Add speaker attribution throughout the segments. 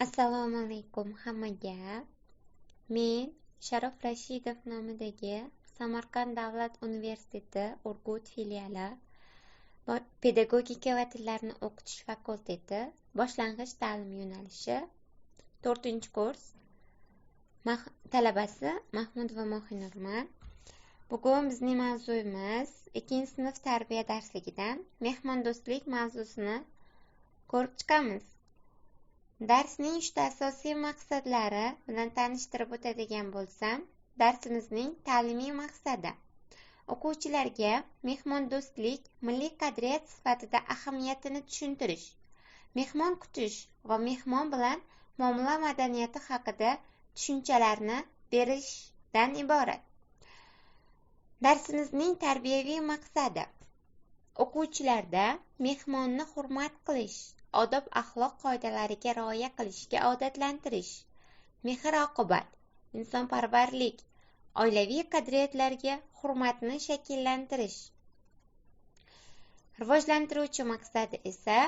Speaker 1: Assalomu alaykum hammaga. Men Sharof Rashidov nomidagi Samarqand davlat universiteti Urgut filiali pedagogika va tillarni o'qitish fakulteti boshlang'ich ta'lim yo'nalishi 4-kurs talabasi Mahmudova Mohinurman. Bugun bizning mavzuyimiz 2-sinf tarbiya darsligidan mehmondo'stlik mavzusini ko'rib chiqamiz. Darsning 3 asosiy maqsadlari bilan tanishtirib o'tadigan bo'lsam, darsimizning ta'limiy maqsadi o'quvchilarga mehmondo'stlik milliy qadriyat sifatida ahamiyatini tushuntirish, mehmon kutish va mehmon bilan muomala madaniyati haqida tushunchalarni berishdan iborat. Darsimizning tarbiyaviy maqsadi o'quvchilarda mehmonni hurmat qilish, odob-axloq qoidalariga rioya qilishga odatlantirish, mehr-oqibat, insonparvarlik, oilaviy qadriyatlarga hurmatni shakllantirish. Rivojlantiruvchi maqsadi esa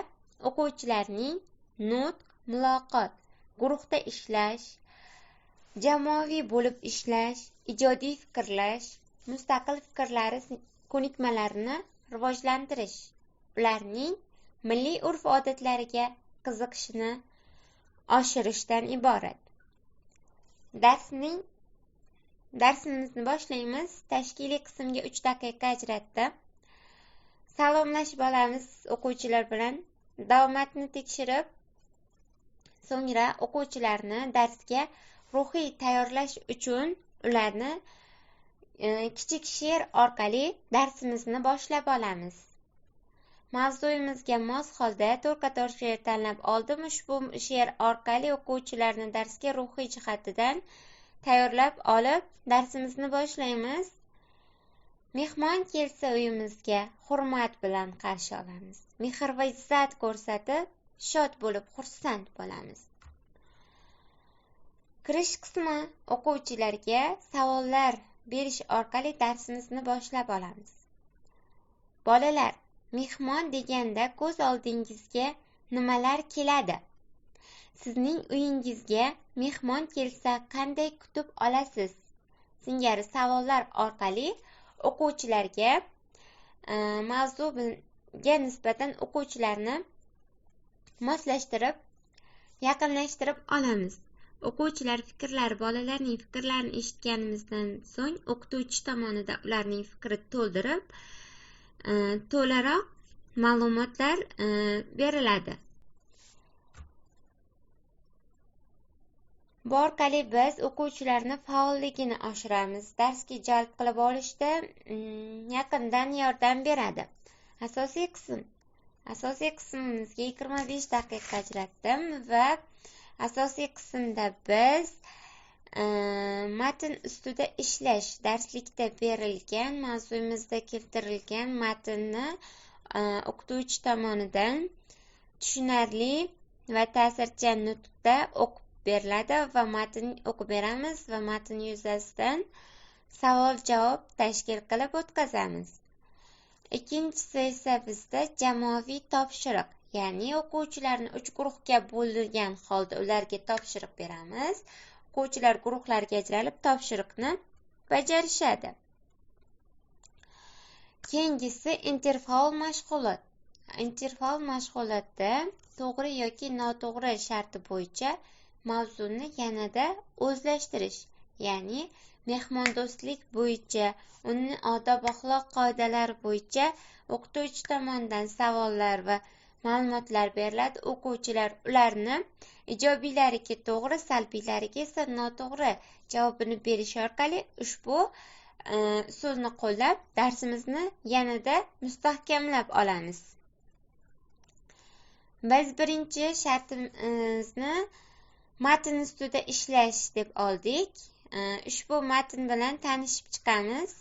Speaker 1: o'quvchilarning nutq, muloqot, guruhda ishlash, jamoaviy bo'lib ishlash, ijodiy fikrlash, mustaqil fikrlari ko'nikmalarini rivojlantirish, ularning milliy urf-odatlariga qiziqishini oshirishdan iborat. Darsimizni boshlaymiz. Tashkiliy qismga 3 daqiqa ajratdim. Salomlashib olamiz o'quvchilar bilan. Davomatni tekshirib, so'ngra o'quvchilarni darsga ruhiy tayyorlash uchun ularni kichik she'r orqali darsimizni boshlab olamiz. Mavzuyimizga mos holda to'rtta she'r tanlab oldim. Ushbu she'r orqali o'quvchilarni darsga ruhiy jihatidan tayyorlab olib, darsimizni boshlaymiz. Mehmon kelsa uyimizga hurmat bilan qarshi olamiz. Mehr va izzat ko'rsatib, shod bo'lib xursand bo'lamiz. Kirish qismi o'quvchilarga savollar berish orqali darsimizni boshlab olamiz. Bolalar, mehmon deganda ko'z oldingizga nimalar keladi? Sizning uyingizga mehmon kelsa qanday kutib olasiz? Singari savollar orqali o'quvchilarga mavzuga nisbatan o'quvchilarni moslashtirib, yaqinlashtirib olamiz. O'quvchilar fikrlari, bolalarning fikrlarini eshitganimizdan so'ng o'qituvchi tomonidan ularning fikri to'ldirib, to'laroq ma'lumotlar beriladi. Bu orqali biz o'quvchilarni faolligini oshiramiz, darsga jalb qilib olishda yaqindan yordam beradi. Asosiy qismimizga 25 daqiqa ajratdim va asosiy qismda biz matn ustida ishlash, darslikda berilgan, mavzuyimizda keltirilgan matnni o'qituvchi tomonidan tushunarli va ta'sirchan nutqda o'qib beriladi va matn o'qib beramiz va matn yuzasidan savol-javob tashkil qilib o'tkazamiz. Ikkinchisi esa bizda jamoaviy topshiriq, ya'ni o'quvchilarni 3 guruhga bo'lgan holda ularga topshiriq beramiz. O'quvchilar guruhlarga ajralib topshiriqni bajarishadi. Keyingisi interfaol mashg'ulot. Interfaol mashg'ulotda to'g'ri yoki noto'g'ri sharti bo'yicha mavzuni yanada o'zlashtirish, ya'ni mehmondo'stlik bo'yicha, uning odob-axloq qoidalari bo'yicha o'qituvchi tomonidan savollar va ma'lumotlar beriladi. O'quvchilar ularni ijobiylariga to'g'ri, salbiylariga esa noto'g'ri javobini berish orqali ushbu usulni qo'llab darsimizni yanada mustahkamlab olamiz. Biz birinchi shartimizni matn ustida ishlash deb oldik. Ushbu matn bilan tanishib chiqamiz.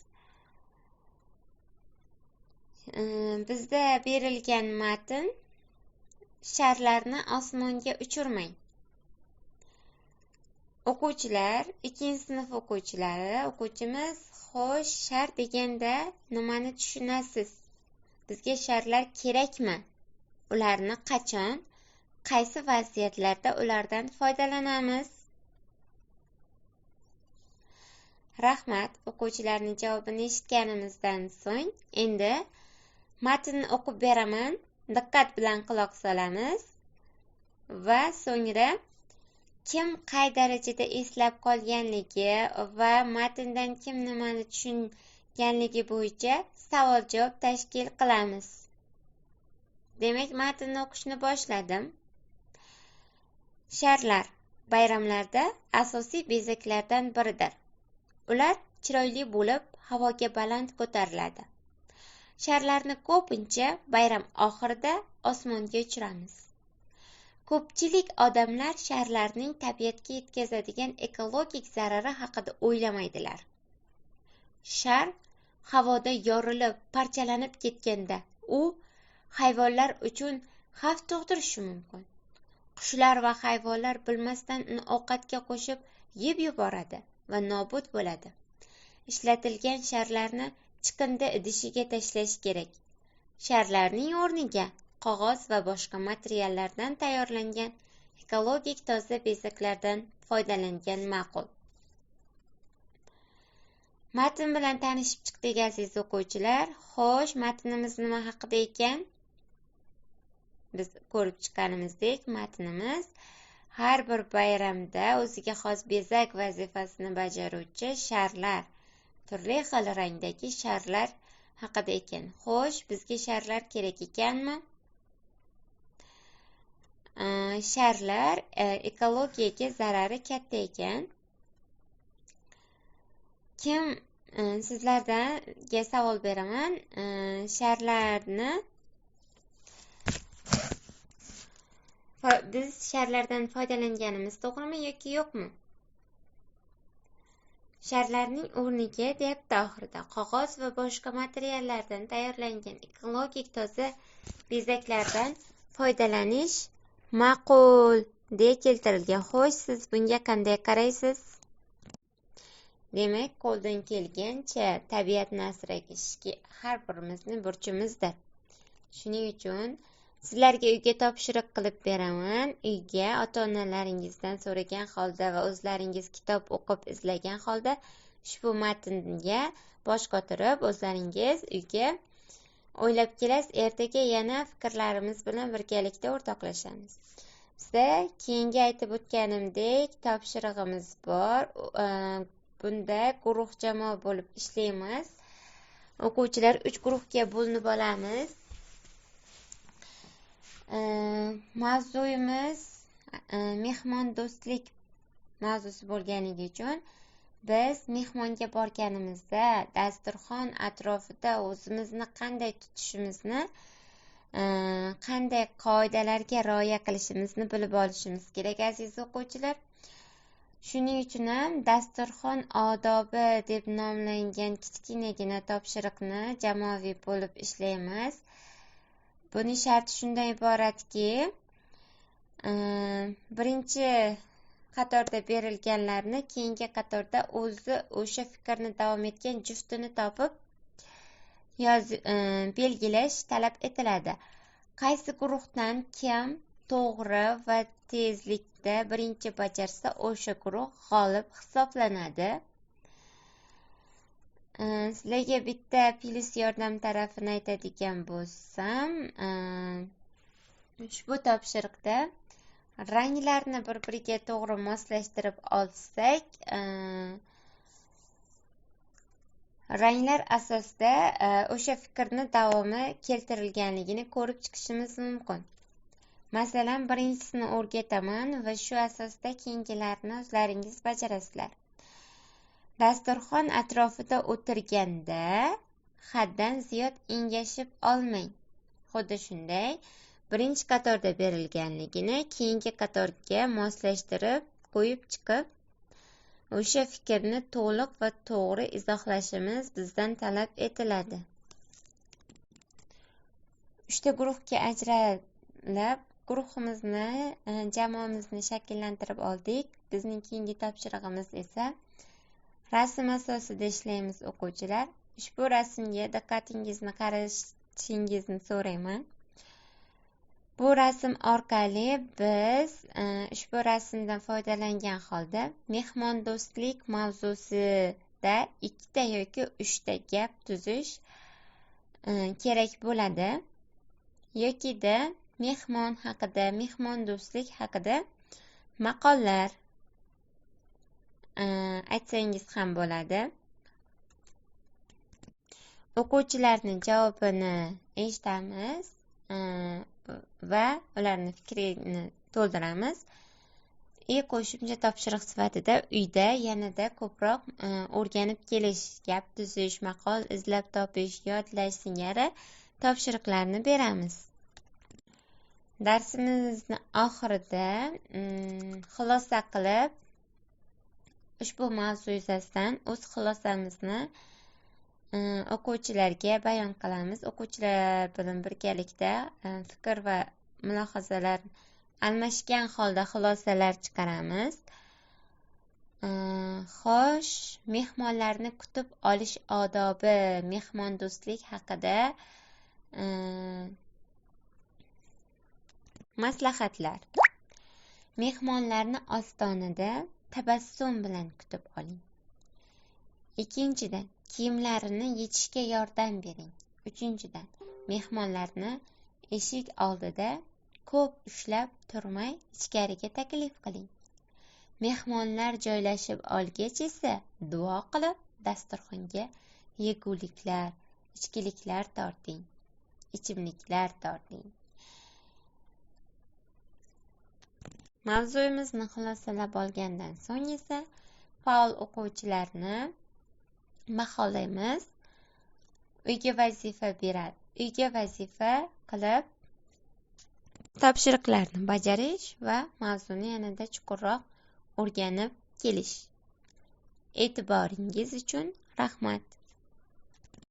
Speaker 1: Bizda berilgan matn: sharlarni osmonga uchirmang. O'quvchilar, 2-sinf o'quvchimiz, xo'sh, shar deganda nimani tushunasiz? Bizga sharlar kerakmi? Ularni qachon qaysi vaziyatlarda ulardan foydalanamiz? Rahmat. O'quvchilarning javobini eshitganimizdan so'ng endi matnni o'qib beraman. Diqqat bilan quloq solamiz va so'ngra kim qay darajada eslab qolganligi va matndan kim nimani tushunganligi bo'yicha savol-javob tashkil qilamiz. Demak, matnni o'qishni boshladim. Sharlar bayramlarda asosiy bezaklardan biridir. Ular chiroyli bo'lib, havoga baland ko'tariladi. Sharlarni ko'pincha bayram oxirida osmonga uchiramiz. Ko'pchilik odamlar sharlarning tabiatga yetkazadigan ekologik zarari haqida o'ylamaydilar. Shar havoda yorilib, parchalanib ketganda u hayvonlar uchun xavf tug'dirishi mumkin. Qushlar va hayvonlar bilmasdan uni ovqatga qo'shib yeb yuboradi va nobud bo'ladi. Ishlatilgan sharlarni chiqindi idishiga tashlash kerak. Sharlarning o'rniga qog'oz va boshqa materiallardan tayyorlangan ekologik toza bezaklardan foydalangan ma'qul. Matn bilan tanishib chiqdik aziz o'quvchilar. Xo'sh, matnimiz nima haqida ekan? Biz ko'rib chiqqanimizdek, matnimiz har bir bayramda o'ziga xos bezak vazifasini bajaruvchi sharlar, turli xil rangdagi sharlar haqida ekan. Xo'sh, bizga sharlar kerak ekanmi? Sharlar ekologiyaga zarari katta ekan. Kim sizlarga savol beraman, biz sharlardan foydalanganimiz to'g'rimi yoki yo'qmi? Sharlarning o'rniga deyapti oxirida qog'oz va boshqa materiallardan tayyorlangan ekologik toza bezaklardan foydalanish ma'qul deya keltirilgan. Xo'sh, siz bunga qanday qaraysiz? Demak, qo'ldan kelgancha tabiatni asrash har birimizning burchimizdir. Shuning uchun sizlarga uyga topshiriq qilib beraman. Uyga ota-onalaringizdan so'ragan holda va o'zlaringiz kitob o'qib izlagan holda ushbu matnga bosh qotirib o'zlaringiz uyga o'ylab kelasiz. Ertaga yana fikrlarimiz bilan birgalikda o'rtoqlashamiz. Bizda keyingi aytib o'tganimdek topshirig'imiz bor. Bunda guruh jamoa bo'lib ishlaymiz. O'quvchilar 3 guruhga bo'linib olamiz. Mavzuyimiz mehmondo'stlik mavzusi bo'lganligi uchun biz mehmonga borganimizda dasturxon atrofida o'zimizni qanday tutishimizni, qanday qoidalarga rioya qilishimizni bilib olishimiz kerak aziz o'quvchilar. Shuning uchun ham dasturxon odobi deb nomlangan kichkinagina topshiriqni jamoaviy bo'lib ishlaymiz. Buning sharti shundan iboratki, birinchi qatorda berilganlarni keyingi qatorda o'zi o'sha fikrni davom etgan juftini topib belgilash talab etiladi. Qaysi guruhdan kim to'g'ri va tezlikda birinchi bajarsa, o'sha guruh g'olib hisoblanadi. Sizlarga bitta plus yordam tarafini aytadigan bo'lsam, ushbu topshiriqda ranglarni bir-biriga to'g'ri moslashtirib olsak, ranglar asosida o'sha fikrni davomi keltirilganligini ko'rib chiqishimiz mumkin. Masalan, birinchisini o'rgataman va shu asosda keyingilarni o'zlaringiz bajarasizlar. Dasturxon atrofida o'tirganda haddan ziyod engashib olmang. Xuddi shunday, birinchi qatorda berilganligini keyingi qatorga moslashtirib qo'yib chiqib, o'sha fikrni to'liq va to'g'ri izohlashimiz bizdan talab etiladi. 3 guruhga ajralib, guruhimizni, jamoamizni shakllantirib oldik. Bizning keyingi topshirig'imiz esa rasm asosida ishlaymiz o'quvchilar. Ushbu rasmga diqqatingizni qaratishingizni so'rayman. Bu rasm orqali biz ushbu rasmdan foydalangan holda mehmondo'stlik mavzusida 2 yoki 3 gap tuzish kerak bo'ladi. Yokida mehmon haqida, mehmondo'stlik haqida maqollar aytsangiz ham bo'ladi. O'quvchilarning javobini eshitamiz va ularning fikrini to'ldiramiz. Qo'shimcha topshiriq sifatida uyda yanada ko'proq o'rganib kelish, gap tuzish, maqol izlab topish, yodlash singari topshiriqlarni beramiz. Darsimizni oxirida xulosa qilib, ushbu mavzu yuzasidan o'z xulosamizni o'quvchilarga bayon qilamiz. O'quvchilar bilan birgalikda fikr va mulohazalar almashgan holda xulosalar chiqaramiz. Xo'sh, mehmonlarni kutib olish odobi, mehmondo'stlik haqida maslahatlar. Mehmonlarni ostonada tabassum bilan kutib oling. Ikkinchidan, kiyimlarini yechishga yordam bering. Uchinchidan, mehmonlarni eshik oldida ko'p ushlab turmay ichkariga taklif qiling. Mehmonlar joylashib olgach esa duo qilib dasturxonga yeguliklar, ichkiliklar torting, ichimliklar torting. Mavzuyimizni xulosалab olgandan so'ng esa faol o'quvchilarni baholaymiz. Uyga vazifa qilib topshiriqlarni bajarish va mavzuni yanada chuqurroq o'rganib kelish. E'tiboringiz uchun rahmat.